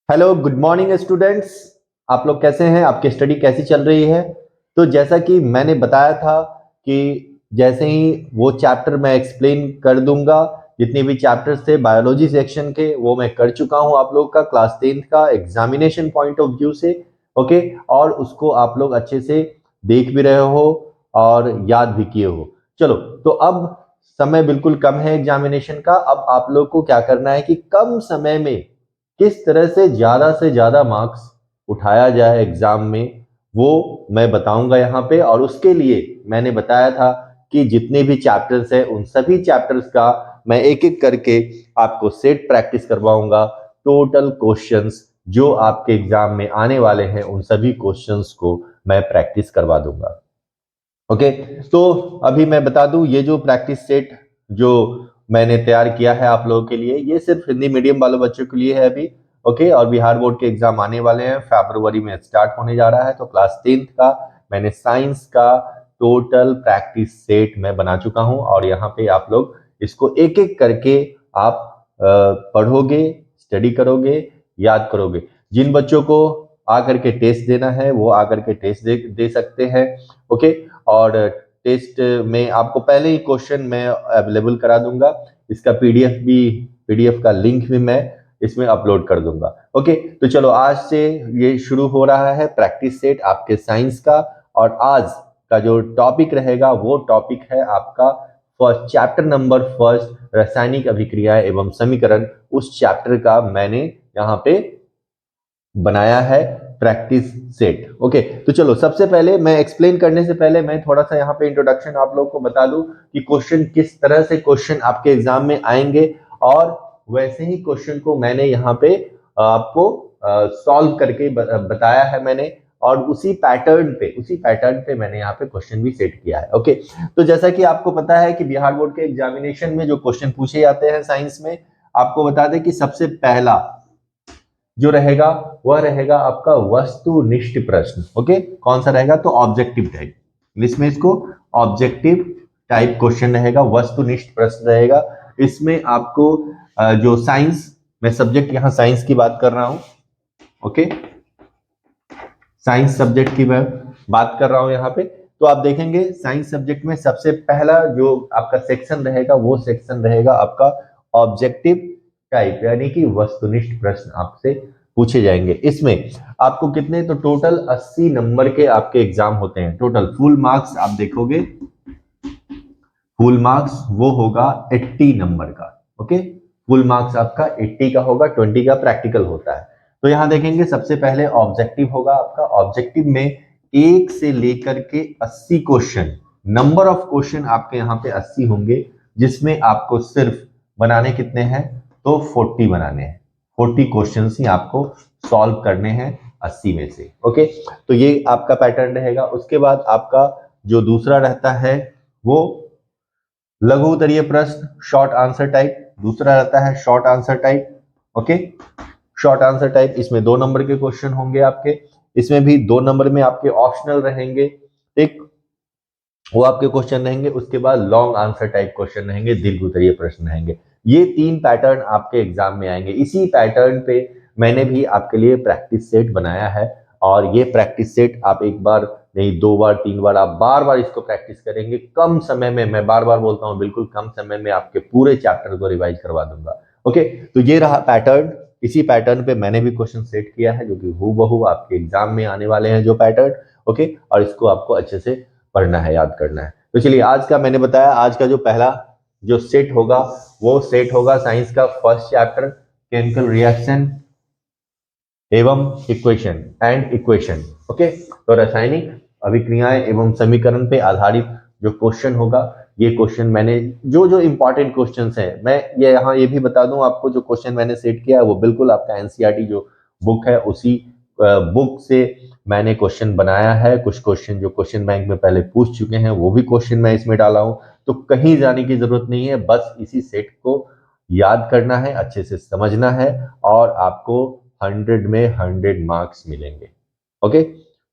Hello good morning students. आप लोग कैसे हैं? आपकी स्टडी कैसी चल रही है? तो जैसा कि मैंने बताया था कि जैसे ही वो चैप्टर मैं एक्सप्लेन कर दूंगा, जितने भी चैप्टर्स थे बायोलॉजी सेक्शन के वो मैं कर चुका हूं आप लोग का क्लास 10th का एग्जामिनेशन पॉइंट ऑफ व्यू से। ओके, और उसको आप लोग अच्छे से देख भी रहे हो और याद भी किए हो। चलो, तो अब समय बिल्कुल कम है एग्जामिनेशन का। अब आप लोग को क्या करना है कि कम समय में किस तरह से ज्यादा मार्क्स उठाया जाए एग्जाम में, वो मैं बताऊंगा यहाँ पे। और उसके लिए मैंने बताया था कि जितने भी चैप्टर्स हैं उन सभी चैप्टर्स का मैं एक एक करके आपको सेट प्रैक्टिस करवाऊंगा। टोटल क्वेश्चंस जो आपके एग्जाम में आने वाले हैं उन सभी क्वेश्चंस को मैं प्रैक्टिस करवा दूंगा। ओके, तो अभी मैं बता दूं, ये जो प्रैक्टिस सेट जो मैंने तैयार किया है आप लोगों के लिए, ये सिर्फ हिंदी मीडियम वाले बच्चों के लिए है अभी। ओके, और बिहार बोर्ड के एग्जाम आने वाले हैं, फरवरी में स्टार्ट होने जा रहा है। तो क्लास 10th का मैंने साइंस का टोटल प्रैक्टिस सेट मैं बना चुका हूं और यहाँ पे आप लोग इसको एक एक करके आप पढ़ोगे, स्टडी करोगे, याद करोगे। जिन बच्चों को आकर के टेस्ट देना है वो आकर के टेस्ट दे सकते हैं। ओके, और टेस्ट में आपको पहले ही क्वेश्चन मैं अवेलेबल करा दूंगा। इसका पीडीएफ का लिंक भी मैं इसमें अपलोड कर दूंगा। ओके, तो चलो आज से ये शुरू हो रहा है प्रैक्टिस सेट आपके साइंस का। और आज का जो टॉपिक रहेगा वो टॉपिक है आपका फर्स्ट चैप्टर नंबर फर्स्ट, रासायनिक अभिक्रियाएं एवं समीकरण। उस चैप्टर का मैंने यहाँ पे बनाया है प्रैक्टिस सेट। ओके, तो चलो, सबसे पहले मैं एक्सप्लेन करने से पहले मैं थोड़ा सा यहाँ पे इंट्रोडक्शन आप लोगों को बता दूं कि क्वेश्चन किस तरह से क्वेश्चन आपके एग्जाम में आएंगे। और वैसे ही क्वेश्चन को मैंने यहाँ पे आपको सॉल्व करके बताया है मैंने। और उसी पैटर्न पे मैंने यहाँ पे क्वेश्चन भी सेट किया है। ओके, तो जैसा कि आपको पता है कि बिहार बोर्ड के एग्जामिनेशन में जो क्वेश्चन पूछे जाते हैं साइंस में, आपको बता दें कि सबसे पहला जो रहेगा वह रहेगा आपका वस्तुनिष्ठ प्रश्न। ओके, कौन सा रहेगा? तो ऑब्जेक्टिव टाइप, इसमें इसको ऑब्जेक्टिव टाइप क्वेश्चन रहेगा, वस्तुनिष्ठ प्रश्न रहेगा। इसमें आपको जो साइंस, मैं सब्जेक्ट यहाँ साइंस की बात कर रहा हूं। ओके, साइंस सब्जेक्ट की मैं बात कर रहा हूं यहाँ पे। तो आप देखेंगे साइंस सब्जेक्ट में सबसे पहला जो आपका सेक्शन रहेगा वो सेक्शन रहेगा आपका ऑब्जेक्टिव टाइप, यानी कि वस्तुनिष्ठ प्रश्न आपसे पूछे जाएंगे। इसमें आपको कितने, तो टोटल 80 नंबर के आपके एग्जाम होते हैं। टोटल फुल मार्क्स आप देखोगे, फुल मार्क्स वो होगा 80 नंबर का। ओके, फुल मार्क्स आपका 80 का होगा, 20 का प्रैक्टिकल होता है। तो यहां देखेंगे सबसे पहले ऑब्जेक्टिव होगा आपका। ऑब्जेक्टिव में 1 से लेकर के 80 क्वेश्चन, नंबर ऑफ क्वेश्चन आपके यहाँ पे 80 होंगे, जिसमें आपको सिर्फ बनाने कितने हैं, तो 40 बनाने हैं। 40 क्वेश्चन ही आपको सॉल्व करने हैं 80 में से। ओके, तो ये आपका पैटर्न रहेगा। उसके बाद आपका जो दूसरा रहता है वो लघु उत्तरीय प्रश्न, शॉर्ट आंसर टाइप। दूसरा रहता है short answer type. Okay, short answer type, इसमें 2 नंबर के क्वेश्चन होंगे आपके। इसमें भी 2 नंबर में आपके ऑप्शनल रहेंगे, ठीक, वो आपके क्वेश्चन रहेंगे। उसके बाद लॉन्ग आंसर टाइप क्वेश्चन रहेंगे, दीर्घ उत्तरीय प्रश्न रहेंगे। ये 3 पैटर्न आपके एग्जाम में आएंगे। इसी पैटर्न पे मैंने भी आपके लिए प्रैक्टिस सेट बनाया है। और ये प्रैक्टिस सेट आप एक बार नहीं, 2 बार 3 बार, आप बार बार इसको प्रैक्टिस करेंगे। कम समय में, मैं बार बार बोलता हूँ, बिल्कुल कम समय में आपके पूरे चैप्टर को रिवाइज करवा दूंगा। ओके, तो ये रहा पैटर्न। इसी पैटर्न पे मैंने भी क्वेश्चन सेट किया है, जो कि हूबहू आपके एग्जाम में आने वाले हैं जो पैटर्न। ओके, और इसको आपको अच्छे से पढ़ना है, याद करना है। तो चलिए, आज का मैंने बताया, आज का जो पहला जो सेट होगा वो सेट होगा साइंस का फर्स्ट चैप्टर, केमिकल रिएक्शन एवं इक्वेशन। ओके, तो रासायनिक अभिक्रियाएं एवं समीकरण पे आधारित जो क्वेश्चन होगा, ये क्वेश्चन मैंने जो जो इंपॉर्टेंट क्वेश्चंस हैं, मैं ये यहाँ ये भी बता दूं आपको, जो क्वेश्चन मैंने सेट किया है वो बिल्कुल आपका एनसीईआरटी जो बुक है उसी बुक से मैंने क्वेश्चन बनाया है। कुछ क्वेश्चन जो क्वेश्चन बैंक में पहले पूछ चुके हैं वो भी क्वेश्चन मैं इसमें डाला हूं। तो कहीं जाने की जरूरत नहीं है, बस इसी सेट को याद करना है, अच्छे से समझना है, और आपको 100 में 100 मार्क्स मिलेंगे। ओके,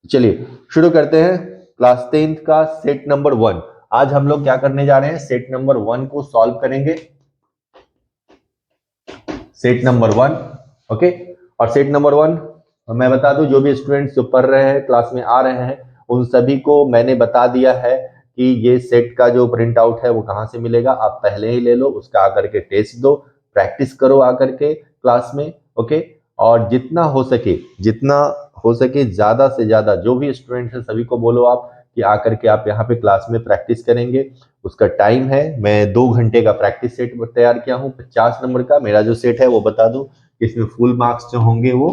चलिए शुरू करते हैं क्लास 10th का सेट नंबर 1। आज हम लोग क्या करने जा रहे हैं, सेट नंबर 1 को सॉल्व करेंगे, सेट नंबर 1। ओके, और सेट नंबर 1 मैं बता दूं, जो भी स्टूडेंट्स जो पढ़ रहे हैं, क्लास में आ रहे हैं, उन सभी को मैंने बता दिया है कि ये सेट का जो प्रिंट आउट है वो कहाँ से मिलेगा। आप पहले ही ले लो, उसका आकर के टेस्ट दो, प्रैक्टिस करो आकर के क्लास में। ओके, और जितना हो सके ज्यादा से ज्यादा जो भी स्टूडेंट्स हैं सभी को बोलो आप कि आकर के आप यहाँ पे क्लास में प्रैक्टिस करेंगे। उसका टाइम है, मैं 2 घंटे का प्रैक्टिस सेट तैयार किया हूँ 50 नंबर का। मेरा जो सेट है वो बता दूं, इसमें फुल मार्क्स जो होंगे वो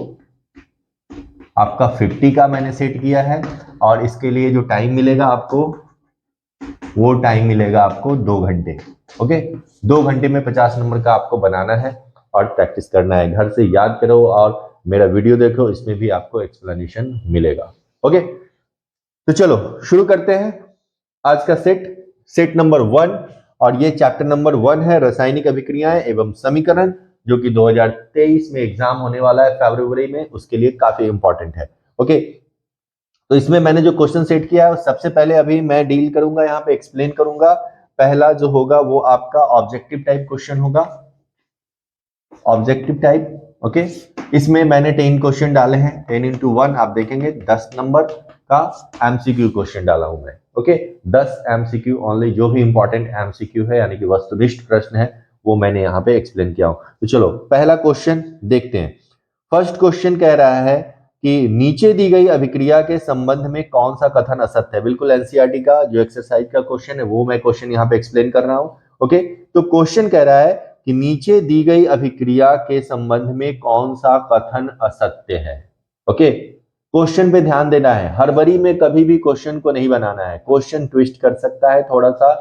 आपका 50 का मैंने सेट किया है। और इसके लिए जो टाइम मिलेगा आपको, वो टाइम मिलेगा आपको 2 घंटे। ओके, 2 घंटे में 50 नंबर का आपको बनाना है और प्रैक्टिस करना है। घर से याद करो और मेरा वीडियो देखो, इसमें भी आपको एक्सप्लेनेशन मिलेगा। ओके, तो चलो शुरू करते हैं आज का सेट नंबर 1। और ये चैप्टर नंबर 1 है रासायनिक अभिक्रियाएं एवं समीकरण, जो कि 2023 में एग्जाम होने वाला है फरवरी में, उसके लिए काफी इंपॉर्टेंट है। ओके, तो इसमें मैंने जो क्वेश्चन सेट किया है सबसे पहले अभी मैं डील करूंगा, यहाँ पे एक्सप्लेन करूंगा। पहला जो होगा वो आपका ऑब्जेक्टिव टाइप क्वेश्चन होगा, ऑब्जेक्टिव टाइप। ओके, इसमें मैंने 10 क्वेश्चन डाले हैं, 10 into 1 आप देखेंगे 10 नंबर का एमसीक्यू क्वेश्चन डाला हूं मैं। ओके, 10 एमसीक्यू ओनली, जो भी इंपॉर्टेंट एमसीक्यू है यानी कि वस्तुनिष्ठ प्रश्न है वो मैंने यहाँ पे एक्सप्लेन किया हूं। तो चलो पहला क्वेश्चन देखते हैं। फर्स्ट क्वेश्चन कह रहा है कि नीचे दी गई अभिक्रिया के संबंध में कौन सा कथन असत्य है। बिल्कुल एनसीईआरटी का जो एक्सरसाइज का क्वेश्चन है वो मैं क्वेश्चन यहाँ पे एक्सप्लेन कर रहा हूं। ओके, तो क्वेश्चन कह रहा है कि नीचे दी गई अभिक्रिया के संबंध में कौन सा कथन असत्य है। ओके, क्वेश्चन पे ध्यान देना है, हड़बड़ी में कभी भी क्वेश्चन को नहीं बनाना है। क्वेश्चन ट्विस्ट कर सकता है थोड़ा सा,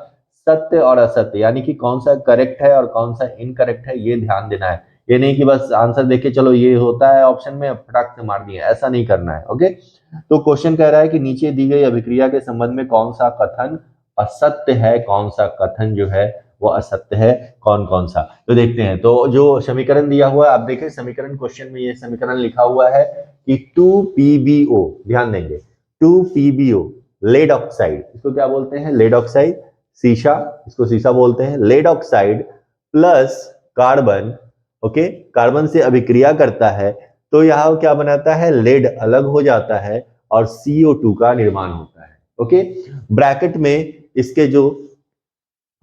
सत्य और असत्य यानी कि कौन सा करेक्ट है और कौन सा इनकरेक्ट है, ये ध्यान देना है। ये नहीं कि बस आंसर देके चलो ये होता है ऑप्शन में, फटाक से मार दिया, ऐसा नहीं करना है। ओके, तो क्वेश्चन कह रहा है कि नीचे दी गई अभिक्रिया के संबंध में कौन सा कथन असत्य है, कौन सा कथन जो है वो असत्य है, कौन कौन सा। तो देखते हैं। तो जो समीकरण दिया हुआ है आप देखें, समीकरण क्वेश्चन में ये समीकरण लिखा हुआ है कि 2PbO, ध्यान देंगे 2PbO लेड ऑक्साइड, इसको क्या बोलते हैं, लेड ऑक्साइड, शीशा, इसको शीशा बोलते हैं। Lead oxide plus carbon, okay, carbon से अभिक्रिया करता है तो यहां क्या बनाता है, लेड अलग हो जाता है और CO2 का निर्माण होता है। ओके, ब्रैकेट में इसके जो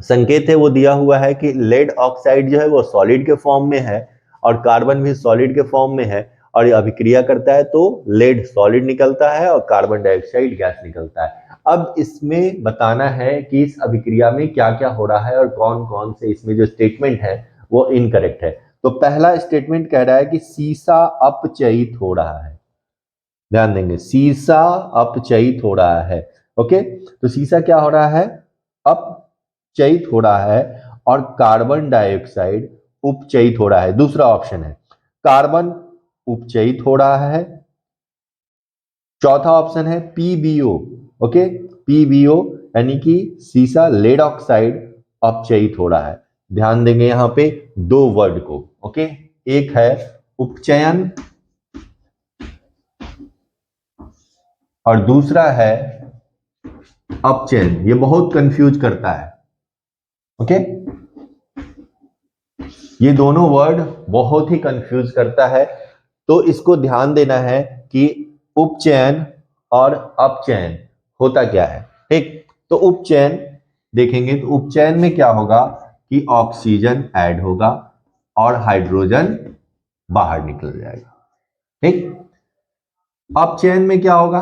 संकेत है वो दिया हुआ है कि लेड ऑक्साइड जो है वो सॉलिड के फॉर्म में है और कार्बन भी सॉलिड के फॉर्म में है, और ये अभिक्रिया करता है तो लेड सॉलिड निकलता है और कार्बन डाइऑक्साइड गैस निकलता है। अब इसमें बताना है कि इस अभिक्रिया में क्या क्या हो रहा है और कौन कौन से इसमें जो स्टेटमेंट है वो इनकरेक्ट है। तो पहला स्टेटमेंट कह रहा है कि सीसा अपचयित हो रहा है, ध्यान देंगे, सीसा अपचयित हो रहा है। ओके, तो सीसा क्या हो रहा है, अपचयित हो रहा है, और कार्बन डाइऑक्साइड उपचयित हो रहा है। दूसरा ऑप्शन है कार्बन उपचयित हो रहा है। चौथा ऑप्शन है PbO। ओके, PbO यानी कि सीसा लेड ऑक्साइड अपचयित हो रहा है। ध्यान देंगे यहां पे दो वर्ड को। ओके, एक है उपचयन और दूसरा है अपचयन। ये बहुत कंफ्यूज करता है। ओके, ये दोनों वर्ड बहुत ही कंफ्यूज करता है, तो इसको ध्यान देना है कि उपचयन और अपचयन होता क्या है। ठीक, तो उपचयन देखेंगे तो उपचयन में क्या होगा कि ऑक्सीजन ऐड होगा और हाइड्रोजन बाहर निकल जाएगा। ठीक, अपचयन में क्या होगा,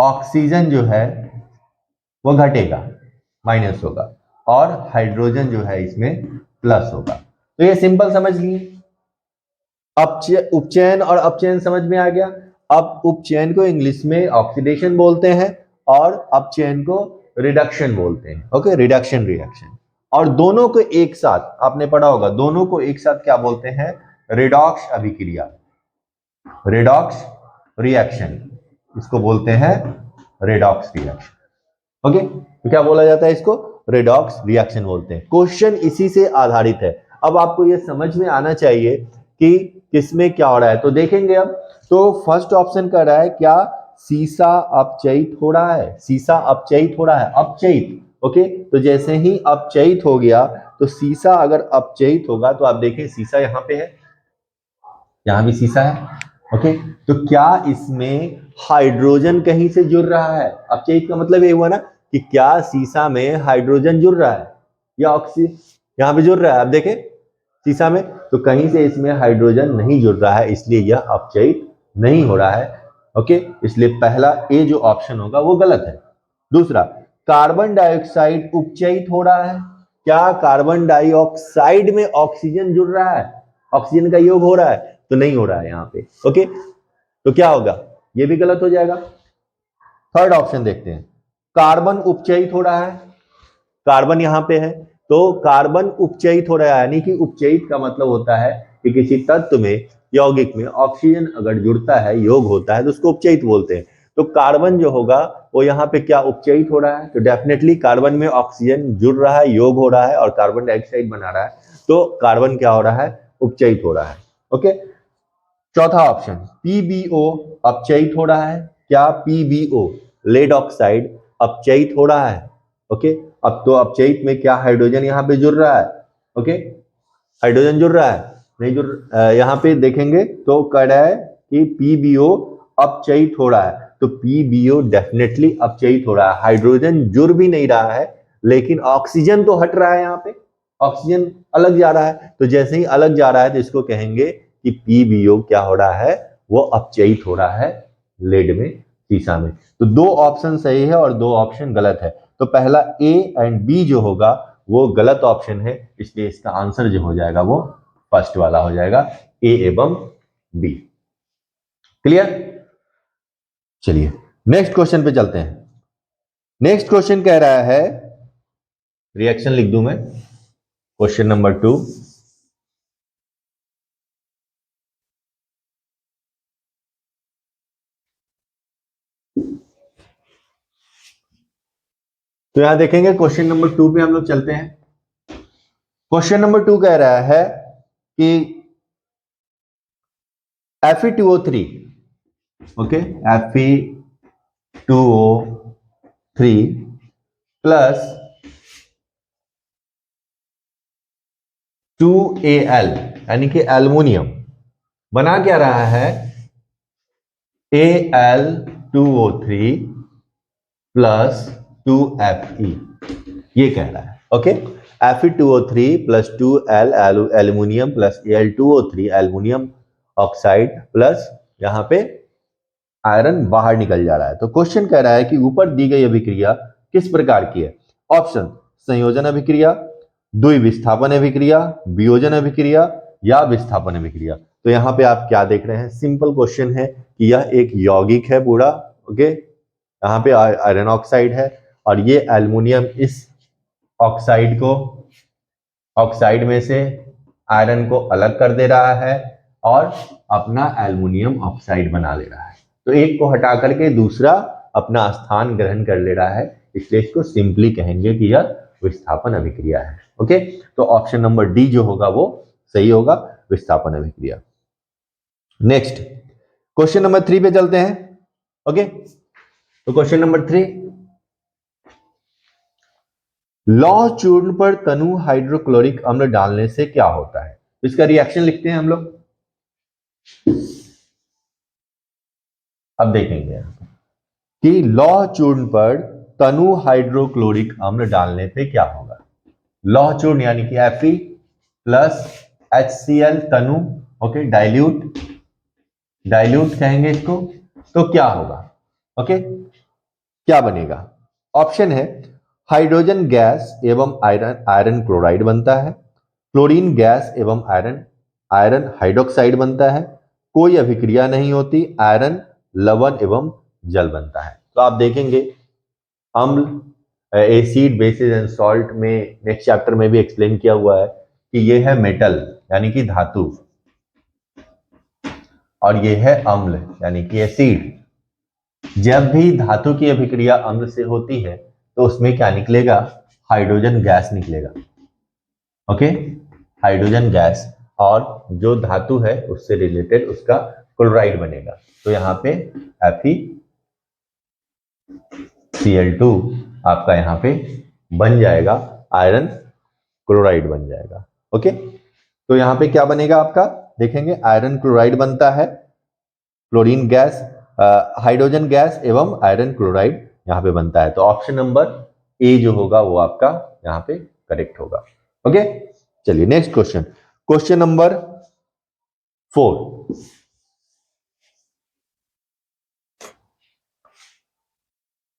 ऑक्सीजन जो है वो घटेगा, माइनस होगा, और हाइड्रोजन जो है इसमें प्लस होगा। तो ये सिंपल समझ लिए, उपचयन और अपचयन समझ में आ गया। अब उपचयन को इंग्लिश में ऑक्सीडेशन बोलते हैं और अपचयन को रिडक्शन बोलते हैं। ओके, रिडक्शन रिएक्शन, और दोनों को एक साथ आपने पढ़ा होगा, दोनों को एक साथ क्या बोलते हैं, रिडॉक्स अभिक्रिया, रिडॉक्स रिएक्शन, इसको बोलते हैं रिडॉक्स रिएक्शन। ओके, तो क्या बोला जाता है इसको, रिडॉक्स रिएक्शन बोलते हैं। क्वेश्चन इसी से आधारित है। अब आपको यह समझ में आना चाहिए कि किसमें क्या हो रहा है। तो देखेंगे अब, तो फर्स्ट ऑप्शन कर रहा है क्या, सीसा अपचयित हो रहा है, सीसा अपचयित हो रहा है, अपचयित। ओके, तो जैसे ही अपचयित हो गया तो सीसा अगर अपचयित होगा तो आप देखें सीसा यहां पे है, यहाँ भी शीशा है। ओके, तो क्या इसमें हाइड्रोजन कहीं से जुड़ रहा है? अपचयित का मतलब ये हुआ ना कि क्या शीशा में हाइड्रोजन जुड़ रहा है या ऑक्सीजन यहाँ पे जुड़ रहा है। आप देखें शीशा में, तो कहीं से इसमें हाइड्रोजन नहीं जुड़ रहा है, इसलिए यह अपचयित नहीं हो रहा है। ओके, इसलिए पहला ए जो ऑप्शन होगा वो गलत है। दूसरा, कार्बन डाइऑक्साइड उपचयित हो रहा है। क्या कार्बन डाइऑक्साइड में ऑक्सीजन जुड़ रहा है, ऑक्सीजन का योग हो रहा है? तो नहीं हो रहा है यहाँ पे। ओके, तो क्या होगा, ये भी गलत हो जाएगा। थर्ड ऑप्शन देखते हैं, कार्बन उपचयित हो रहा है। कार्बन यहाँ पे है, तो कार्बन उपचयित हो रहा है, यानी कि उपचयित का मतलब होता है कि किसी तत्व में, यौगिक में ऑक्सीजन अगर जुड़ता है, योग होता है, तो उसको उपचयित बोलते हैं। तो कार्बन जो होगा वो यहाँ पे क्या उपचयित हो रहा है? तो डेफिनेटली कार्बन में ऑक्सीजन जुड़ रहा है, योग हो रहा है और कार्बन डाइऑक्साइड बना रहा है, तो कार्बन क्या हो रहा है? उपचयित हो रहा है। ओके, चौथा ऑप्शन, पीबीओ अपचयित हो रहा है। क्या पीबीओ लेड ऑक्साइड अपचयित हो रहा है? ओके, अब तो अपचयित में क्या हाइड्रोजन यहाँ पे जुड़ रहा है? ओके, हाइड्रोजन जुड़ रहा है? नहीं जुड़, यहाँ पे देखेंगे तो कह रहा है कि पीबीओ अपचयित हो रहा है, तो पीबीओ डेफिनेटली अपचयित हो रहा है। हाइड्रोजन जुड़ भी नहीं रहा है, लेकिन ऑक्सीजन तो हट रहा है, यहाँ पे ऑक्सीजन अलग जा रहा है। तो जैसे ही अलग जा रहा है तो इसको कहेंगे कि पीबीओ क्या हो रहा है? वो अपचयित हो रहा है लेड में, शीशा में। तो दो ऑप्शन सही है और दो ऑप्शन गलत है। तो पहला ए एंड बी जो होगा वो गलत ऑप्शन है, इसलिए इसका आंसर जो हो जाएगा वो फर्स्ट वाला हो जाएगा, ए एवं बी। क्लियर? चलिए नेक्स्ट क्वेश्चन पे चलते हैं। नेक्स्ट क्वेश्चन कह रहा है, रिएक्शन लिख दूं मैं, क्वेश्चन नंबर 2। तो यहां देखेंगे क्वेश्चन नंबर 2 पे हम लोग चलते हैं। क्वेश्चन नंबर 2 कह रहा है कि Fe2O3, okay, Fe2O3 plus 2Al यानी कि एल्युमिनियम बना क्या रहा है? Al2O3 प्लस 2Fe, ये कह रहा है। Okay, Fe2O3 plus 2Al aluminium plus Al2O3 aluminium oxide plus यहाँ पे आयरन बाहर निकल जा रहा है। तो क्वेश्चन कह रहा है कि ऊपर दी गई अभिक्रिया किस प्रकार की है? ऑप्शन, संयोजन अभिक्रिया, द्विविस्थापन अभिक्रिया, वियोजन अभिक्रिया या विस्थापन अभिक्रिया। तो यहाँ पे आप क्या देख रहे हैं? सिंपल क्वेश्चन है कि यह एक यौगिक है पूरा। ओके, यहाँ पे आयरन ऑक्साइड है और ये एल्युमिनियम इस ऑक्साइड को, ऑक्साइड में से आयरन को अलग कर दे रहा है और अपना एल्युमिनियम ऑक्साइड बना ले रहा है। तो एक को हटा करके दूसरा अपना स्थान ग्रहण कर ले रहा है, इसलिए इसको सिंपली कहेंगे कि यह विस्थापन अभिक्रिया है। ओके, तो ऑप्शन नंबर डी जो होगा वो सही होगा, विस्थापन अभिक्रिया। नेक्स्ट क्वेश्चन नंबर 3 पे चलते हैं। ओके, तो क्वेश्चन नंबर 3, लौह चूर्ण पर तनु हाइड्रोक्लोरिक अम्ल डालने से क्या होता है? इसका रिएक्शन लिखते हैं हम लोग। अब देखेंगे कि लौह चूर्ण पर तनु हाइड्रोक्लोरिक अम्ल डालने पे क्या होगा। लौह चूर्ण यानी कि Fe प्लस HCl तनु, ओके, डाइल्यूट, डाइल्यूट कहेंगे इसको। तो क्या होगा? ओके, क्या बनेगा? ऑप्शन है, हाइड्रोजन गैस एवं आयरन, आयरन क्लोराइड बनता है, क्लोरीन गैस एवं आयरन, आयरन हाइड्रोक्साइड बनता है, कोई अभिक्रिया नहीं होती, आयरन लवण एवं जल बनता है। तो आप देखेंगे अम्ल, एसिड, बेसिस एंड सॉल्ट में नेक्स्ट चैप्टर में भी एक्सप्लेन किया हुआ है कि ये है मेटल यानी कि धातु और ये है अम्ल यानी कि एसिड। जब भी धातु की अभिक्रिया अम्ल से होती है तो उसमें क्या निकलेगा? हाइड्रोजन गैस निकलेगा। ओके, हाइड्रोजन गैस, और जो धातु है उससे रिलेटेड उसका क्लोराइड बनेगा। तो यहाँ पे FeCl2 आपका यहाँ पे बन जाएगा, आयरन क्लोराइड बन जाएगा। ओके, तो यहाँ पे क्या बनेगा आपका? देखेंगे आयरन क्लोराइड बनता है, क्लोरीन गैस, हाइड्रोजन गैस एवं आयरन क्लोराइड यहाँ पे बनता है। तो ऑप्शन नंबर ए जो होगा वो आपका यहाँ पे करेक्ट होगा। ओके, चलिए नेक्स्ट क्वेश्चन, क्वेश्चन नंबर 4।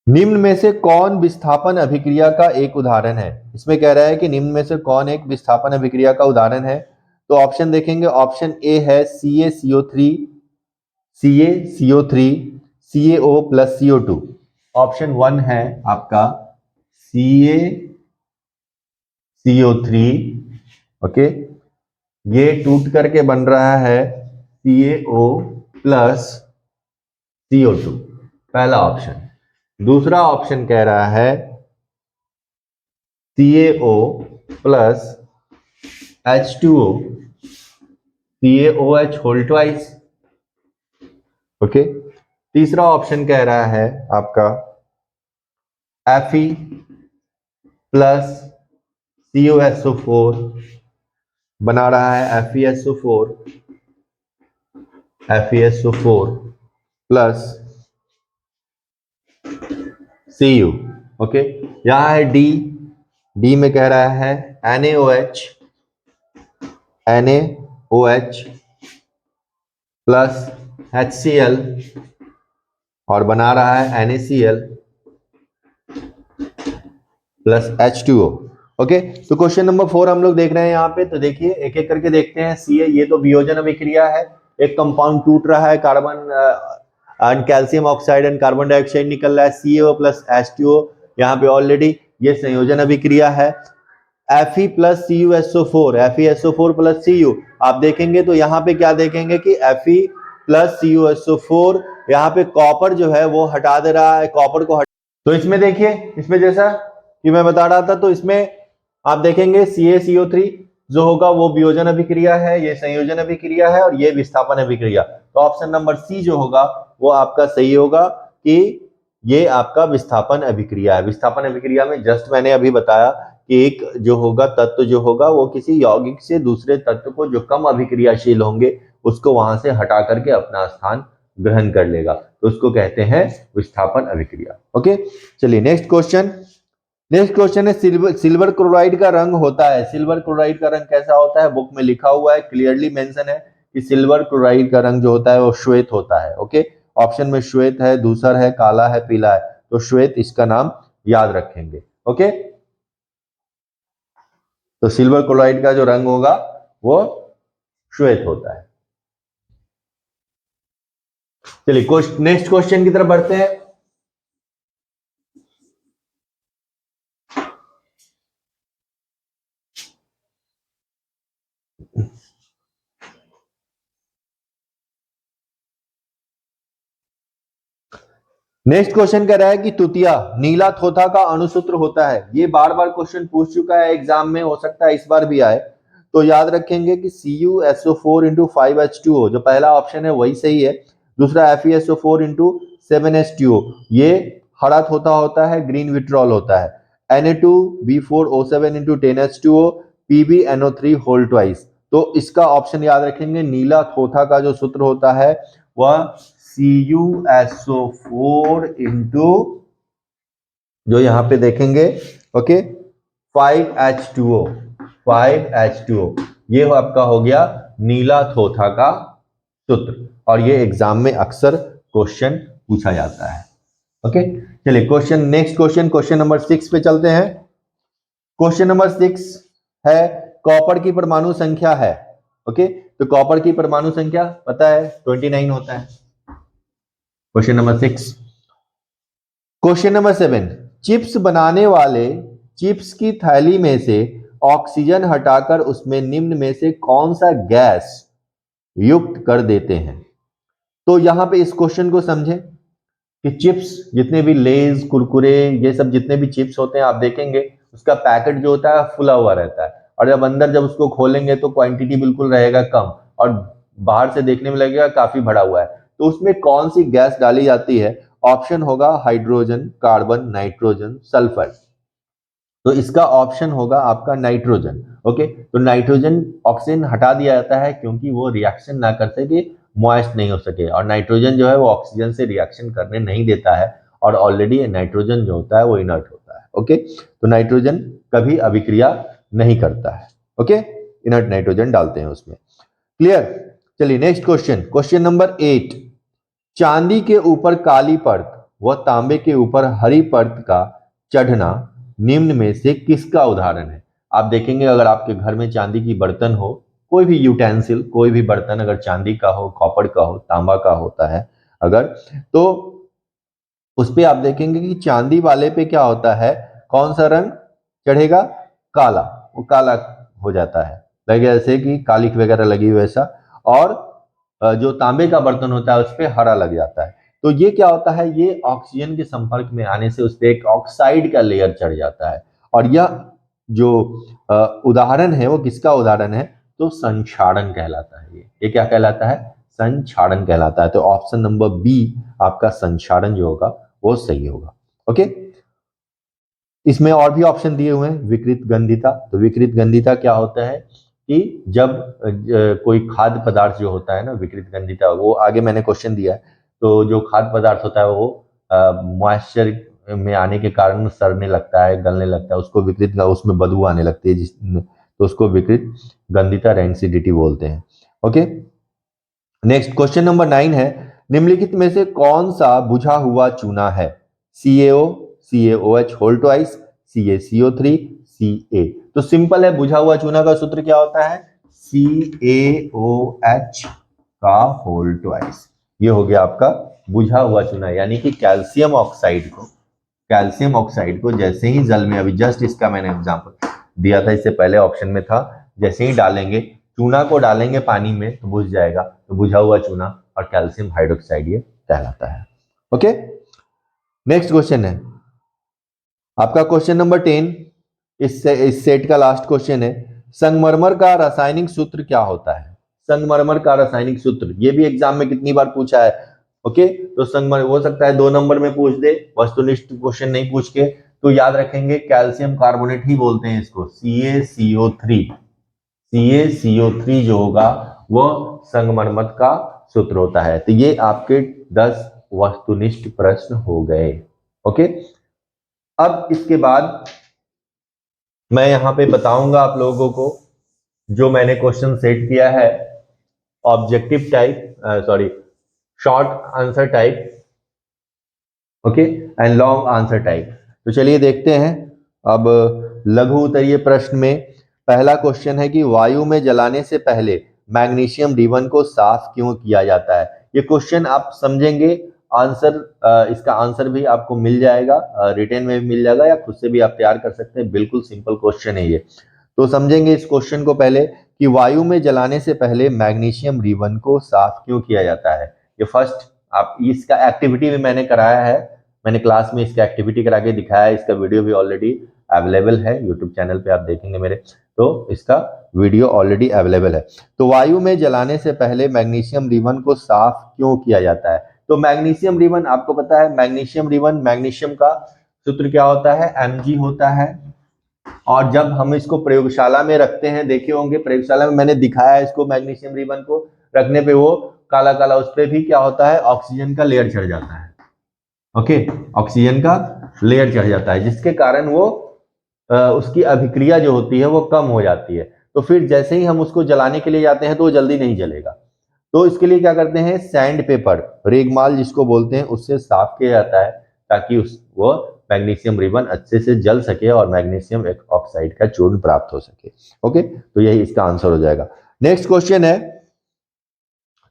निम्न में से कौन विस्थापन अभिक्रिया का एक उदाहरण है? इसमें कह रहा है कि निम्न में से कौन एक विस्थापन अभिक्रिया का उदाहरण है। तो ऑप्शन देखेंगे, ऑप्शन ए है CaCO3, CaCO3, CaO plus CO2। Option 1 है आपका CaCO3, ओके, ये टूट करके बन रहा है CaO प्लस CO2, पहला ऑप्शन। दूसरा ऑप्शन कह रहा है CaO plus H2O, CaOH whole twice, okay. तीसरा ऑप्शन कह रहा है आपका Fe प्लस CuSO4, बना रहा है FeSO4 प्लस Cu, ओके। यहां है डी में कह रहा है NaOH प्लस HCl और बना रहा है NaCl प्लस H2O, ओके। तो क्वेश्चन नंबर 4 हम लोग देख रहे हैं यहाँ पे। तो देखिए एक एक करके देखते हैं। Ca, ये तो वियोजन अभिक्रिया है, एक कंपाउंड टूट रहा है, carbon and calcium oxide and carbon dioxide निकल रहा है, CaO प्लस H2O। यहाँ पे ऑलरेडी ये संयोजन अभिक्रिया है। Fe plus CuSO4, FeSO4 plus Cu, आप देखेंगे तो यहाँ पे क्या देखेंगे कि Fe प्लस CuSO4 यहाँ पे कॉपर जो है वो हटा दे रहा है, कॉपर को तो इसमें देखिए, इसमें जैसा कि मैं बता रहा था, तो इसमें आप देखेंगे CaCO3 जो होगा वो वियोजन अभिक्रिया है, ये संयोजन अभिक्रिया है और ये विस्थापन अभिक्रिया। तो ऑप्शन नंबर सी जो होगा वो आपका सही होगा कि ये आपका विस्थापन अभिक्रिया है। विस्थापन अभिक्रिया में जस्ट मैंने अभी बताया कि एक जो होगा तत्व जो होगा वो किसी यौगिक से दूसरे तत्व को जो कम अभिक्रियाशील होंगे उसको वहां से हटा करके अपना स्थान ग्रहण कर लेगा, तो उसको कहते हैं विस्थापन अभिक्रिया। ओके, चलिए नेक्स्ट क्वेश्चन। नेक्स्ट क्वेश्चन है सिल्वर क्लोराइड का रंग होता है। सिल्वर क्लोराइड का रंग कैसा होता है? बुक में लिखा हुआ है, क्लियरली मेंशन है कि सिल्वर क्लोराइड का रंग जो होता है वो श्वेत होता है। ओके, ऑप्शन में श्वेत है, धूसर है, काला है, पीला है, तो श्वेत इसका नाम याद रखेंगे। ओके, तो सिल्वर क्लोराइड का जो रंग होगा वो श्वेत होता है। चलिए नेक्स्ट क्वेश्चन की तरफ बढ़ते हैं। नेक्स्ट क्वेश्चन कह रहा है कि तुतिया नीला थोथा का अणुसूत्र होता है। ये बार बार क्वेश्चन पूछ चुका है एग्जाम में, हो सकता है इस बार भी आए, तो याद रखेंगे कि CuSO4 into 5H2O, जो पहला ऑप्शन है वही सही है। दूसरा FeSO4 into 7H2O, ये हरा थोथा होता है, ग्रीन विट्रॉल होता है। Na2B4O7 into 10H2O, PbNO3 whole twice. तो इसका ऑप्शन याद रखेंगे, नीला थोथा का जो सूत्र होता है वह CuSO4 into, जो यहां पे देखेंगे, ओके, 5H2O, ये आपका हो गया नीला थोथा का सूत्र, और ये एग्जाम में अक्सर क्वेश्चन पूछा जाता है। ओके, चलिए क्वेश्चन नेक्स्ट क्वेश्चन नंबर 6 पे चलते हैं। क्वेश्चन नंबर 6 है कॉपर की परमाणु संख्या है। ओके, तो कॉपर की परमाणु संख्या पता है 29 होता है। Question number 6। Question number 7, chips बनाने वाले चिप्स की थैली में से ऑक्सीजन हटाकर उसमें निम्न में से कौन सा गैस युक्त कर देते हैं? तो यहां पे इस क्वेश्चन को समझें कि चिप्स, जितने भी लेज, कुरकुरे, ये सब जितने भी चिप्स होते हैं, आप देखेंगे उसका पैकेट जो होता है फुला हुआ रहता है, और जब अंदर जब उसको खोलेंगे तो क्वांटिटी बिल्कुल रहेगा कम और बाहर से देखने में लगेगा काफी भरा हुआ है। तो उसमें कौन सी गैस डाली जाती है? ऑप्शन होगा हाइड्रोजन, कार्बन, नाइट्रोजन, सल्फर। तो इसका ऑप्शन होगा आपका नाइट्रोजन। ओके, तो नाइट्रोजन ऑक्सीजन हटा दिया जाता है क्योंकि वो रिएक्शन ना कर सके, मॉइस्ट नहीं हो सके, और नाइट्रोजन जो है वो ऑक्सीजन से रिएक्शन करने नहीं देता है, और ऑलरेडी नाइट्रोजन जो होता है वो इनर्ट होता है। ओके, तो नाइट्रोजन कभी अभिक्रिया नहीं करता है। ओके, इनर्ट नाइट्रोजन डालते हैं उसमें। क्लियर? चलिए नेक्स्ट क्वेश्चन, क्वेश्चन नंबर 8। चांदी के ऊपर काली परत व तांबे के ऊपर हरी परत का चढ़ना निम्न में से किसका उदाहरण है? आप देखेंगे अगर आपके घर में चांदी की बर्तन हो, कोई भी यूटेंसिल, कोई भी बर्तन अगर चांदी का हो, कॉपर का हो, तांबा का होता है अगर, तो उस पे आप देखेंगे कि चांदी वाले पे क्या होता है, कौन सा रंग चढ़ेगा? काला, वो काला हो जाता है, लगे जैसे कि कालिक वगैरह लगी हुई वैसा, और जो तांबे का बर्तन होता है उस पे हरा लग जाता है। तो ये क्या होता है, ये ऑक्सीजन के संपर्क में आने से उस पे एक ऑक्साइड का लेयर चढ़ जाता है, और यह जो उदाहरण है वो किसका उदाहरण है? तो संक्षारण कहलाता है। ये क्या कहलाता है? संक्षारण कहलाता है। तो ऑप्शन नंबर बी आपका संक्षारण जो होगा वो सही होगा। ओके, इसमें और भी ऑप्शन दिए हुए हैं। विकृत गंधिता, तो विकृत गंधिता क्या होता है कि जब कोई खाद्य पदार्थ जो होता है ना, विकृत गंधिता, वो आगे मैंने क्वेश्चन दिया है, तो जो खाद्य पदार्थ होता है वो मॉइस्चर में आने के कारण सड़ने लगता है, गलने लगता है, उसको विकृत, उसमें बदबू आने लगती है, तो उसको विकृत गंधिता रेंसिडिटी बोलते हैं। ओके, नेक्स्ट क्वेश्चन नंबर 9 है, निम्नलिखित में से कौन सा बुझा हुआ चूना है? CaO, CaOH whole twice, CaCO3, Ca। तो सिंपल है, बुझा हुआ चूना का सूत्र क्या होता है? CaOH का होल ट्वाइस। ये हो गया आपका बुझा हुआ चूना, यानी कि कैल्शियम ऑक्साइड को जैसे ही जल में, अभी जस्ट इसका मैंने एग्जांपल दिया था, इससे पहले ऑप्शन में था, जैसे ही डालेंगे, चूना को डालेंगे पानी में तो बुझ जाएगा, तो बुझा हुआ चूना और कैल्शियम हाइड्रोक्साइड ये कहलाता है। ओके, नेक्स्ट क्वेश्चन है आपका क्वेश्चन नंबर 10, इस सेट का लास्ट क्वेश्चन है। संगमरमर का रासायनिक सूत्र क्या होता है? संगमरमर का रासायनिक सूत्र, ये भी एग्जाम में कितनी बार पूछा है। ओके, तो संगमरमर हो सकता है 2 नंबर में पूछ दे, वस्तुनिष्ठ क्वेश्चन नहीं पूछ के, तो याद रखेंगे कैल्शियम कार्बोनेट ही बोलते हैं इसको, CaCO3। CaCO3 जो होगा वो संगमरमर का सूत्र होता है। तो ये आपके 10 वस्तुनिष्ठ प्रश्न हो गए। ओके, अब इसके बाद मैं यहां पे बताऊंगा आप लोगों को जो मैंने क्वेश्चन सेट किया है, objective type, sorry, short answer type, okay, and long answer type. तो चलिए देखते हैं। अब लघु उत्तरीय प्रश्न में पहला क्वेश्चन है कि वायु में जलाने से पहले मैग्नीशियम रिबन को साफ क्यों किया जाता है? ये क्वेश्चन आप समझेंगे, आंसर, इसका आंसर भी आपको मिल जाएगा, रिटन में भी मिल जाएगा, या खुद से भी आप तैयार कर सकते हैं। बिल्कुल सिंपल क्वेश्चन है ये। तो समझेंगे इस क्वेश्चन को पहले कि वायु में जलाने से पहले मैग्नीशियम रिबन को साफ क्यों किया जाता है। ये फर्स्ट, आप इसका एक्टिविटी भी मैंने कराया है, मैंने क्लास में इसका एक्टिविटी करा के दिखाया है, इसका वीडियो भी ऑलरेडी अवेलेबल है यूट्यूब चैनल पे, आप देखेंगे मेरे, तो इसका वीडियो ऑलरेडी अवेलेबल है। तो वायु में जलाने से पहले मैग्नीशियम रिबन को साफ क्यों किया जाता है? तो मैग्नीशियम रिबन आपको पता है, मैग्नीशियम रिबन, मैग्नीशियम का सूत्र क्या होता है? Mg होता है, और जब हम इसको प्रयोगशाला में रखते हैं, देखे होंगे प्रयोगशाला में मैंने दिखाया है इसको, मैग्नीशियम रिबन को रखने पे वो काला काला, उस पर भी क्या होता है? ऑक्सीजन का लेयर चढ़ जाता है। ओके, ऑक्सीजन का लेयर चढ़ जाता है, जिसके कारण वो उसकी अभिक्रिया जो होती है वो कम हो जाती है। तो फिर जैसे ही हम उसको जलाने के लिए जाते हैं तो वो जल्दी नहीं जलेगा। तो इसके लिए क्या करते हैं? सैंड पेपर, रेगमाल जिसको बोलते हैं, उससे साफ किया जाता है, ताकि वो मैग्नीशियम रिबन अच्छे से जल सके और मैग्नीशियम ऑक्साइड का चूर्ण प्राप्त हो सके। ओके, तो यही इसका आंसर हो जाएगा। नेक्स्ट क्वेश्चन है,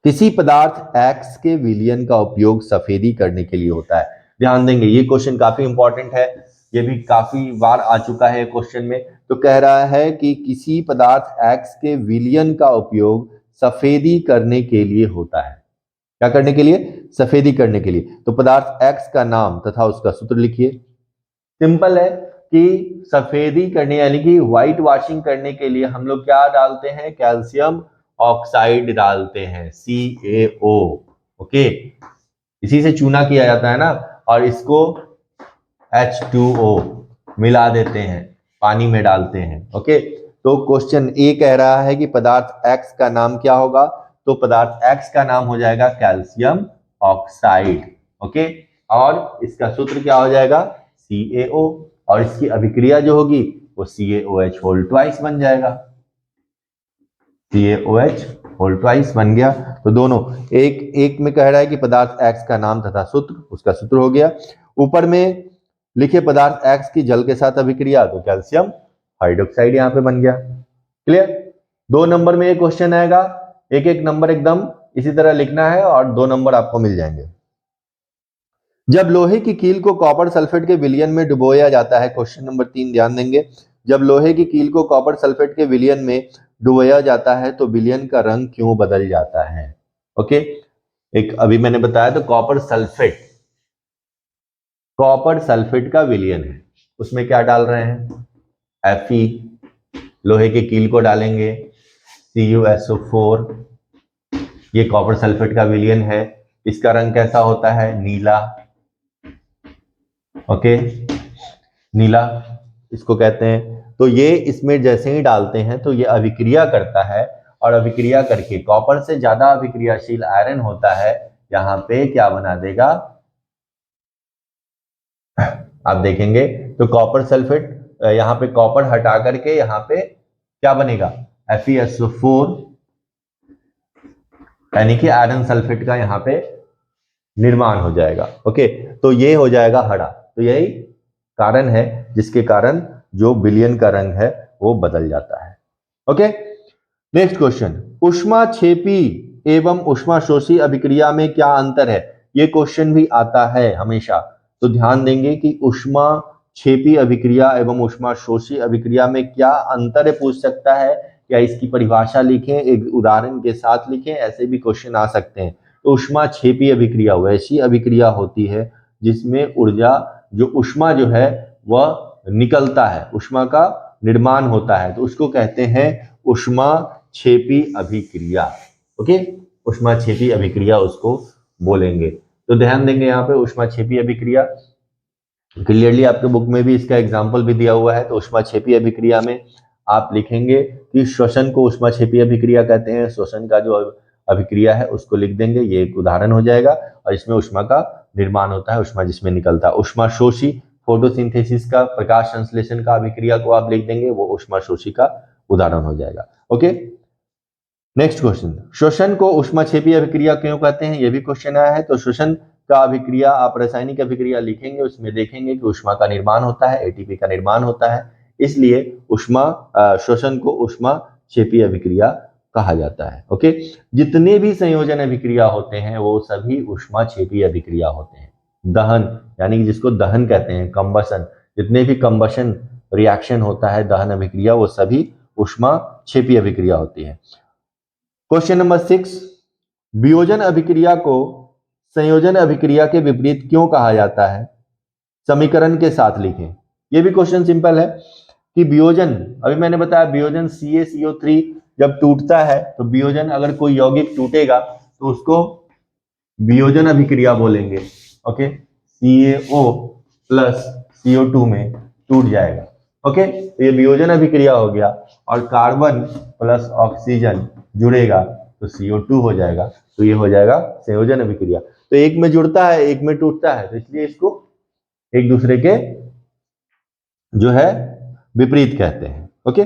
किसी पदार्थ X के विलयन का उपयोग सफेदी करने के लिए होता है? ध्यान देंगे, ये क्वेश्चन काफी इंपॉर्टेंट है, ये भी काफी बार आ चुका है क्वेश्चन में। तो कह रहा है कि किसी पदार्थ X के विलयन का उपयोग सफेदी करने के लिए होता है। क्या करने के लिए? सफेदी करने के लिए। तो पदार्थ X का नाम तथा उसका सूत्र लिखिए। सिंपल है कि सफेदी करने, यानी कि व्हाइट वॉशिंग करने के लिए हम लोग क्या डालते हैं? कैल्शियम ऑक्साइड डालते हैं, CaO। ओके, इसी से चूना किया जाता है ना, और इसको H2O मिला देते हैं, पानी में डालते हैं। ओके, तो क्वेश्चन ए कह रहा है कि पदार्थ एक्स का नाम क्या होगा, तो पदार्थ एक्स का नाम हो जाएगा कैल्शियम ऑक्साइड। ओके, और इसका सूत्र क्या हो जाएगा, CaO, और इसकी अभिक्रिया जो होगी वो CaOH होल ट्वाइस बन जाएगा, CaOH होल ट्वाइस बन गया। तो दोनों एक एक में कह रहा है कि पदार्थ एक्स का नाम तथा सूत्र, उसका सूत्र हो गया। ऊपर में लिखे पदार्थ एक्स की जल के साथ अभिक्रिया, तो कैल्शियम हाइड्रोक्साइड यहां पे बन गया। क्लियर। 2 नंबर में ये क्वेश्चन आएगा, एक एक नंबर एकदम इसी तरह लिखना है और 2 नंबर आपको मिल जाएंगे। जब लोहे की कील को कॉपर सल्फेट के विलयन में डुबोया जाता है, क्वेश्चन नंबर 3 ध्यान देंगे, जब लोहे की कील को कॉपर सल्फेट के विलयन में डुबोया जाता है तो विलयन का रंग क्यों बदल जाता है। ओके, एक अभी मैंने बताया तो कॉपर सल्फेट का विलयन है, उसमें क्या डाल रहे हैं, Fe, लोहे के कील को डालेंगे CuSO4, ये कॉपर सल्फेट का विलयन है, इसका रंग कैसा होता है, नीला। ओके, नीला इसको कहते हैं। तो ये इसमें जैसे ही डालते हैं तो ये अभिक्रिया करता है, और अभिक्रिया करके कॉपर से ज्यादा अभिक्रियाशील आयरन होता है, यहाँ पे क्या बना देगा, आप देखेंगे तो कॉपर सल्फेट, यहाँ पे कॉपर हटा करके यहाँ पे क्या बनेगा, FeSO4, यानी कि आयरन सल्फेट का यहाँ पे निर्माण हो जाएगा। ओके, तो ये हो जाएगा हरा। तो यही कारण है जिसके कारण जो विलयन का रंग है वो बदल जाता है। ओके, नेक्स्ट क्वेश्चन, ऊष्माक्षेपी एवं ऊष्माशोषी अभिक्रिया में क्या अंतर है, ये क्वेश्चन भी आता है हमेशा। तो ध्यान देंगे कि ऊष्माक्षेपी अभिक्रिया एवं ऊष्माशोषी अभिक्रिया में क्या अंतर है पूछ सकता है, या इसकी परिभाषा लिखें, एक उदाहरण के साथ लिखें, ऐसे भी क्वेश्चन आ सकते हैं। तो ऊष्माक्षेपी अभिक्रिया वैसी अभिक्रिया होती है जिसमें ऊर्जा, जो ऊष्मा जो है वह निकलता है, ऊष्मा का निर्माण होता है, तो उसको कहते हैं ऊष्माक्षेपी अभिक्रिया। ओके, ऊष्माक्षेपी अभिक्रिया उसको बोलेंगे। तो ध्यान देंगे यहाँ पे ऊष्माक्षेपी अभिक्रिया, क्लियरली आपके बुक में भी इसका एग्जाम्पल भी दिया हुआ है। तो ऊष्माक्षेपी अभिक्रिया में आप लिखेंगे कि श्वसन को ऊष्माक्षेपी अभिक्रिया कहते हैं, श्वसन का जो अभिक्रिया है उसको लिख देंगे, ये एक उदाहरण हो जाएगा, और इसमें ऊष्मा का निर्माण होता है, ऊष्मा जिसमें निकलता है। ऊष्माशोषी फोटोसिंथेसिस का, प्रकाश संश्लेषण का अभिक्रिया को आप लिख देंगे, वो ऊष्माशोषी का उदाहरण हो जाएगा। ओके, नेक्स्ट क्वेश्चन, श्वसन को ऊष्माक्षेपी अभिक्रिया क्यों कहते हैं, ये भी क्वेश्चन आया है। तो श्वसन का अभिक्रिया आप रासायनिक अभिक्रिया लिखेंगे, उसमें देखेंगे कि ऊष्मा का निर्माण होता है, एटीपी का निर्माण होता है, इसलिए श्वसन को ऊष्माक्षेपी अभिक्रिया कहा जाता है। ओके, जितने भी संयोजन अभिक्रिया होते हैं वो सभी ऊष्माक्षेपी अभिक्रिया होते हैं। दहन, यानी कि जिसको दहन कहते हैं, कंबशन, जितने भी कंबशन रिएक्शन होता है, दहन अभिक्रिया, वो सभी ऊष्माक्षेपी अभिक्रिया होती है। क्वेश्चन नंबर 6, वियोजन अभिक्रिया को संयोजन अभिक्रिया के विपरीत क्यों कहा जाता है, समीकरण के साथ लिखें। यह भी क्वेश्चन सिंपल है कि वियोजन, अभी मैंने बताया वियोजन CaCO3 जब टूटता है, तो वियोजन अगर कोई यौगिक टूटेगा तो उसको वियोजन अभिक्रिया बोलेंगे। ओके, CaO प्लस CO2 में टूट जाएगा। ओके, तो ये वियोजन अभिक्रिया हो गया, और कार्बन प्लस ऑक्सीजन जुड़ेगा तो CO2 हो जाएगा, तो ये हो जाएगा संयोजन अभिक्रिया। तो एक में जुड़ता है, एक में टूटता है, तो इसलिए इसको एक दूसरे के जो है विपरीत कहते हैं। ओके,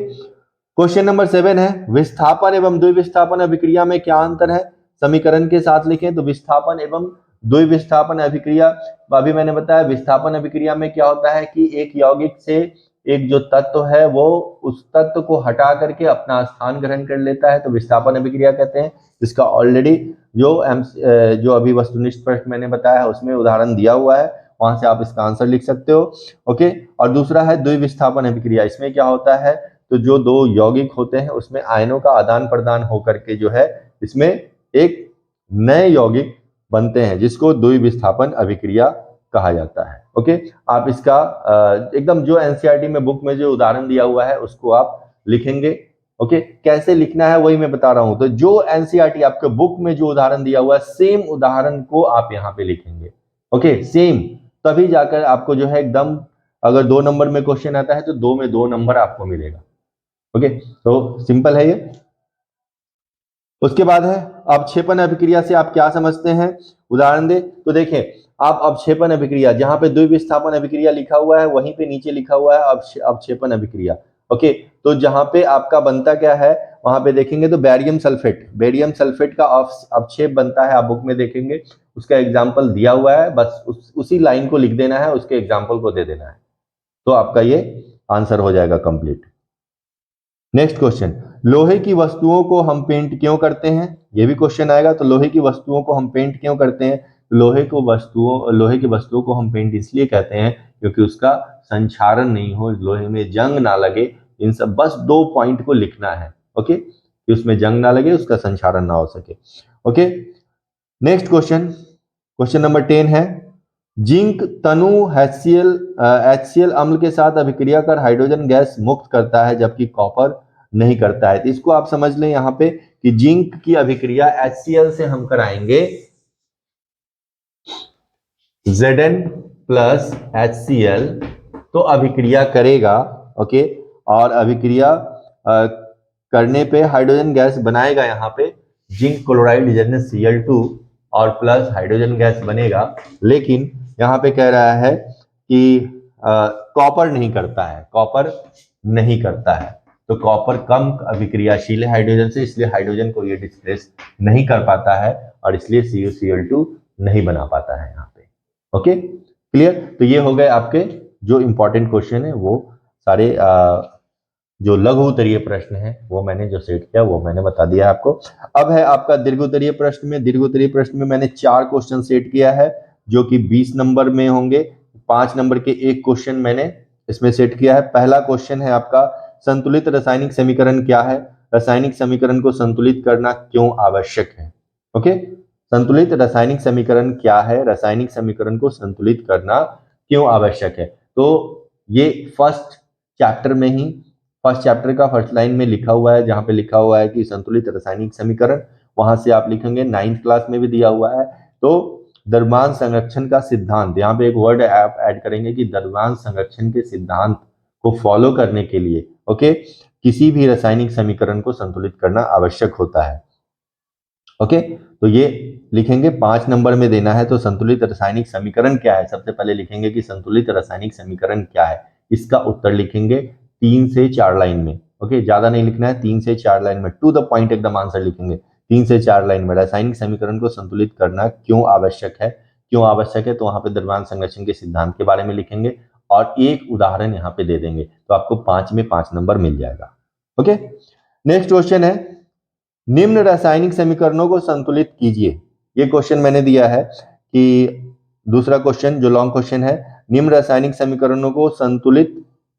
क्वेश्चन नंबर 7 है, विस्थापन एवं द्विविस्थापन अभिक्रिया में क्या अंतर है, समीकरण के साथ लिखें। तो विस्थापन एवं द्विविस्थापन अभिक्रिया, अभी मैंने बताया विस्थापन अभिक्रिया में क्या होता है कि एक यौगिक से एक जो तत्व है वो उस तत्व को हटा करके अपना स्थान ग्रहण कर लेता है, तो विस्थापन अभिक्रिया कहते हैं। जिसका ऑलरेडी जो अभी वस्तुनिष्ठ प्रश्न मैंने बताया है उसमें उदाहरण दिया हुआ है, वहां से आप इसका आंसर लिख सकते हो। ओके, और दूसरा है द्विविस्थापन अभिक्रिया, इसमें क्या होता है, तो जो दो यौगिक होते हैं उसमें आयनों का आदान प्रदान होकर के जो है इसमें एक नए यौगिक बनते हैं, जिसको द्विविस्थापन अभिक्रिया कहा जाता है। ओके, आप इसका एकदम जो एनसीईआरटी में बुक में जो उदाहरण दिया हुआ है उसको आप लिखेंगे। ओके, कैसे लिखना है वही मैं बता रहा हूं। तो जो एनसीईआरटी आपके बुक में जो उदाहरण दिया हुआ है सेम उदाहरण को आप यहाँ पे लिखेंगे। ओके, सेम, तभी जाकर आपको जो है एकदम, अगर 2 नंबर में क्वेश्चन आता है तो 2 में 2 नंबर आपको मिलेगा। ओके, तो सिंपल है ये। उसके बाद है अवक्षेपण अभिक्रिया से आप क्या समझते हैं, उदाहरण दे तो देखें आप अवक्षेपण अभिक्रिया, जहां पे द्विविस्थापन अभिक्रिया लिखा हुआ है वहीं पे नीचे लिखा हुआ है अवक्षेपण अभिक्रिया। ओके, तो जहां पे आपका बनता क्या है वहां पे देखेंगे तो बेरियम सल्फेट का अवक्षेप बनता है, आप बुक में देखेंगे उसका एग्जाम्पल दिया हुआ है, बस उसी लाइन को लिख देना है, उसके एग्जाम्पल को दे देना है, तो आपका ये आंसर हो जाएगा कंप्लीट। नेक्स्ट क्वेश्चन, लोहे की वस्तुओं को हम पेंट क्यों करते हैं, ये भी क्वेश्चन आएगा। तो लोहे की वस्तुओं को हम पेंट क्यों करते हैं, लोहे की वस्तुओं को हम पेंट इसलिए कहते हैं क्योंकि उसका संक्षारण नहीं हो, लोहे में जंग ना लगे, इन सब बस 2 पॉइंट को लिखना है। ओके, कि उसमें जंग ना लगे, उसका संक्षारण ना हो सके। Okay, next question, question number 10 है, जिंक तनु HCl अम्ल के साथ अभिक्रिया कर हाइड्रोजन गैस मुक्त करता है जबकि कॉपर नहीं करता है। तो इसको आप समझ लें यहां पे कि जिंक की अभिक्रिया HCl से हम कराएंगे Zn प्लस HCl, तो अभिक्रिया करेगा। ओके, और अभिक्रिया करने पे हाइड्रोजन गैस बनाएगा, यहाँ पे जिंक क्लोराइड Cl2 और प्लस हाइड्रोजन गैस बनेगा, लेकिन यहाँ पे कह रहा है कि कॉपर नहीं करता है, कॉपर नहीं करता है। तो कॉपर कम अभिक्रियाशील है हाइड्रोजन से, इसलिए हाइड्रोजन को ये डिस्प्लेस नहीं कर पाता है और इसलिए CuCl2 नहीं बना पाता है यहाँ पे। Okay, clear. तो ये हो गए आपके जो इंपॉर्टेंट क्वेश्चन है, वो सारे जो लघु उत्तरीय प्रश्न है वो मैंने जो सेट किया वो मैंने बता दिया आपको। अब है आपका दीर्घ उत्तरीय प्रश्न में। दीर्घ उत्तरीय प्रश्न में मैंने 4 क्वेश्चन सेट किया है जो कि 20 नंबर में होंगे। 5 नंबर के एक क्वेश्चन मैंने इसमें सेट किया है। पहला क्वेश्चन है आपका, संतुलित रासायनिक समीकरण क्या है, रासायनिक समीकरण को संतुलित करना क्यों आवश्यक है। ओके, संतुलित रासायनिक समीकरण क्या है, रासायनिक समीकरण को संतुलित करना क्यों आवश्यक है। तो ये फर्स्ट चैप्टर का फर्स्ट लाइन में लिखा हुआ है, जहां पे लिखा हुआ है कि संतुलित रासायनिक समीकरण, वहां से आप लिखेंगे 9th क्लास में भी दिया हुआ है। तो द्रव्यमान संरक्षण का सिद्धांत, यहाँ पे एक वर्ड आप ऐड करेंगे कि द्रव्यमान संरक्षण के सिद्धांत को फॉलो करने के लिए ओके किसी भी रासायनिक समीकरण को संतुलित करना आवश्यक होता है। ओके, तो ये लिखेंगे 5 नंबर में देना है। तो संतुलित रासायनिक समीकरण क्या है, सबसे पहले लिखेंगे कि संतुलित रासायनिक समीकरण क्या है, इसका उत्तर लिखेंगे 3 से 4 लाइन में। ओके, ज्यादा नहीं लिखना है, 3 से 4 लाइन में टू द पॉइंट एकदम आंसर लिखेंगे। 3 से 4 लाइन में रासायनिक समीकरण को संतुलित करना क्यों आवश्यक है, क्यों आवश्यक है, तो वहां पे द्रव्यमान संरक्षण के सिद्धांत के बारे में लिखेंगे और एक उदाहरण यहाँ पे दे देंगे, तो आपको 5 में 5 नंबर मिल जाएगा। ओके, नेक्स्ट क्वेश्चन है, निम्न रासायनिक समीकरणों को संतुलित कीजिए। ये क्वेश्चन मैंने दिया है कि दूसरा क्वेश्चन जो लॉन्ग क्वेश्चन है, निम्न रासायनिक समीकरणों को संतुलित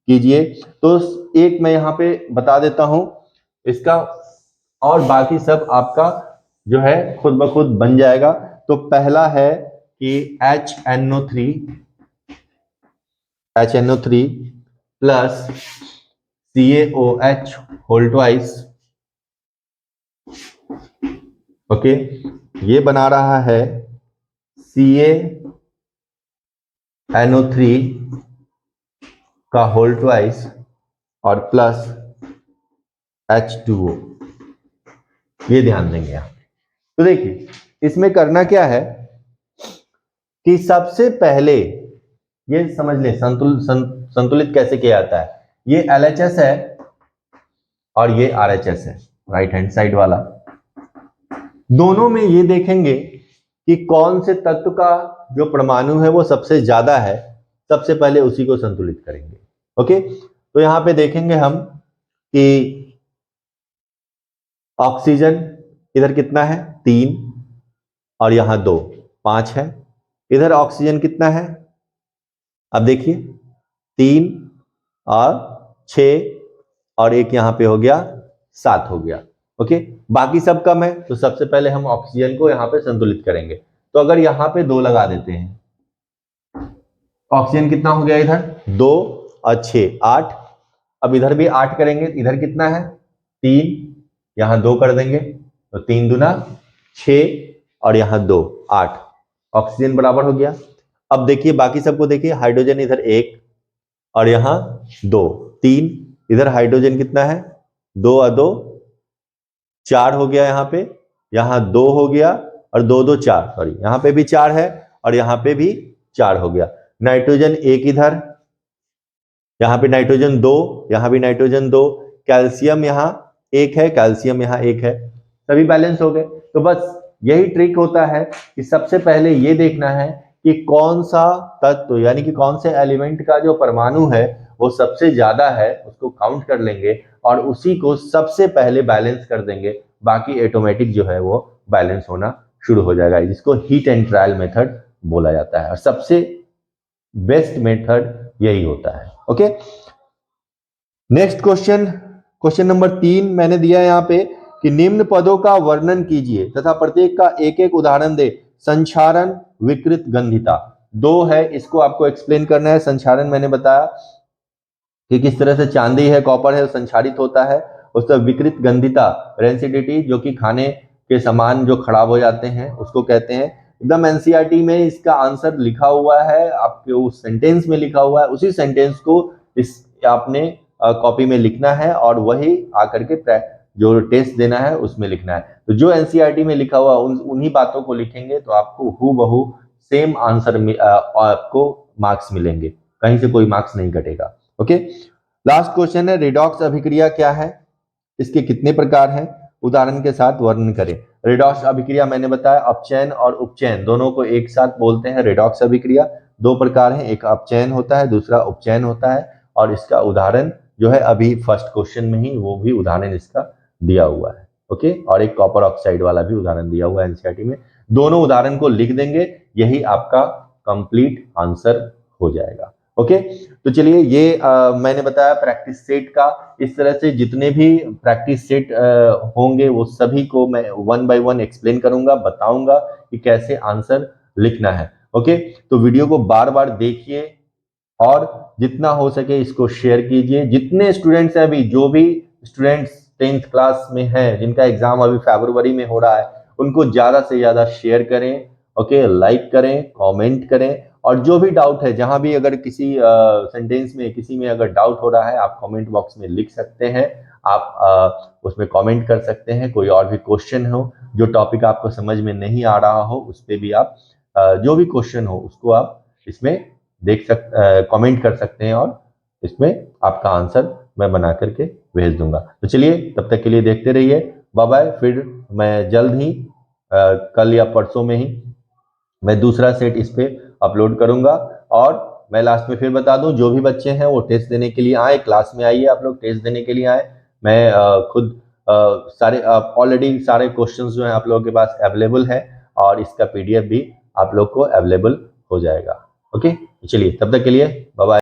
कीजिए। तो एक मैं यहाँ पे बता देता हूं इसका, और बाकी सब आपका जो है खुद ब खुद बन जाएगा। तो पहला है कि HNO3 plus CaOH whole twice. Okay, ये बना रहा है CaNO3 का होल ट्वाइस और प्लस H2O, ये ध्यान देंगे आप। तो देखिए इसमें करना क्या है कि सबसे पहले ये समझ ले संतुलित कैसे किया जाता है। ये LHS है और ये RHS है, राइट हैंड साइड वाला। दोनों में ये देखेंगे कि कौन से तत्व का जो परमाणु है वो सबसे ज्यादा है, सबसे पहले उसी को संतुलित करेंगे। ओके, तो यहां पे देखेंगे हम कि ऑक्सीजन इधर कितना है 3 और यहां 2, 5 है। इधर ऑक्सीजन कितना है, अब देखिए 3 और 6 और एक यहां पे हो गया 7 हो गया। ओके, बाकी सब कम है, तो सबसे पहले हम ऑक्सीजन को यहां पे संतुलित करेंगे। तो अगर यहां पे 2 लगा देते हैं, ऑक्सीजन कितना हो गया इधर 2 और 6 8। अब इधर भी 8 करेंगे, इधर कितना है 3, यहां 2 कर देंगे तो 3 दूना 6 और यहां 2 8, ऑक्सीजन बराबर हो गया। अब देखिए बाकी सबको देखिए, हाइड्रोजन इधर 1 और यहां 2 3, इधर हाइड्रोजन कितना है 2 और 2 4 हो गया, यहाँ 2 हो गया और 2 2 4, सॉरी यहाँ पे भी 4 है और यहाँ पे भी 4 हो गया। नाइट्रोजन एक इधर, यहाँ पे नाइट्रोजन 2, यहाँ भी नाइट्रोजन 2, कैल्शियम यहाँ 1 है, कैल्शियम यहाँ 1 है, सभी बैलेंस हो गए। तो बस यही ट्रिक होता है कि सबसे पहले ये देखना है कि कौन सा तत्व यानी कि कौन से एलिमेंट का जो परमाणु है वो सबसे ज्यादा है, उसको काउंट कर लेंगे और उसी को सबसे पहले बैलेंस कर देंगे, बाकी ऑटोमेटिक जो है वो बैलेंस होना शुरू हो जाएगा, जिसको हीट एंड ट्रायल मेथड बोला जाता है और सबसे बेस्ट मेथड यही होता है। Okay, next question, question number 3 मैंने दिया यहाँ पे कि निम्न पदों का वर्णन कीजिए तथा प्रत्येक का एक एक उदाहरण दे। संक्षारण, विकृत गंधिता, 2 है, इसको आपको एक्सप्लेन करना है। संक्षारण मैंने बताया कि किस तरह से चांदी है, कॉपर है, संक्षारित होता है। उसका विकृत गंधिता, रेंसिडिटी, जो कि खाने के सामान जो खराब हो जाते हैं उसको कहते हैं। एकदम एनसीईआरटी में इसका आंसर लिखा हुआ है, आपके उस सेंटेंस में लिखा हुआ है, उसी सेंटेंस को इस आपने कॉपी में लिखना है और वही आकर के जो टेस्ट देना है उसमें लिखना है। तो जो एनसीईआरटी में लिखा हुआ उन्हीं बातों को लिखेंगे तो आपको हूबहू सेम आंसर में आपको मार्क्स मिलेंगे, कहीं से कोई मार्क्स नहीं कटेगा। ओके, लास्ट क्वेश्चन है रिडॉक्स अभिक्रिया क्या है, इसके कितने प्रकार हैं, उदाहरण के साथ वर्णन करें। रिडॉक्स अभिक्रिया मैंने बताया अपचयन और उपचयन दोनों को एक साथ बोलते हैं रिडॉक्स अभिक्रिया। 2 प्रकार है, एक अपचयन होता है, दूसरा उपचयन होता है और इसका उदाहरण जो है अभी फर्स्ट क्वेश्चन में ही वो भी उदाहरण इसका दिया हुआ है। ओके, और एक कॉपर ऑक्साइड वाला भी उदाहरण दिया हुआ है एनसीईआरटी में। दोनों उदाहरण को लिख देंगे, यही आपका कंप्लीट आंसर हो जाएगा। ओके, तो चलिए ये मैंने बताया प्रैक्टिस सेट का। इस तरह से जितने भी प्रैक्टिस सेट होंगे वो सभी को मैं 1 बाय 1 एक्सप्लेन करूंगा, बताऊंगा कि कैसे आंसर लिखना है। ओके, तो वीडियो को बार बार देखिए और जितना हो सके इसको शेयर कीजिए। जितने स्टूडेंट्स हैं, अभी जो भी स्टूडेंट्स 10th क्लास में हैं जिनका एग्जाम अभी फरवरी में हो रहा है, उनको ज्यादा से ज्यादा शेयर करें। ओके, लाइक करें, कमेंट करें और जो भी डाउट है, जहां भी अगर किसी सेंटेंस में किसी में अगर डाउट हो रहा है आप कमेंट बॉक्स में लिख सकते हैं, आप उसमें कमेंट कर सकते हैं। कोई और भी क्वेश्चन हो, जो टॉपिक आपको समझ में नहीं आ रहा हो, उस पर भी आप जो भी क्वेश्चन हो उसको आप इसमें कमेंट कर सकते हैं और इसमें आपका आंसर मैं बना करके भेज दूंगा। तो चलिए तब तक के लिए देखते रहिए, बाय बाय। फिर मैं जल्द ही कल या परसों में ही मैं दूसरा सेट इस पे अपलोड करूंगा। और मैं लास्ट में फिर बता दूं, जो भी बच्चे हैं वो टेस्ट देने के लिए आए, क्लास में आइए, आप लोग टेस्ट देने के लिए आए। मैं खुद सारे ऑलरेडी सारे क्वेश्चंस जो हैं आप लोगों के पास अवेलेबल है और इसका पीडीएफ भी आप लोग को अवेलेबल हो जाएगा। ओके, चलिए तब तक के लिए बाय बाय।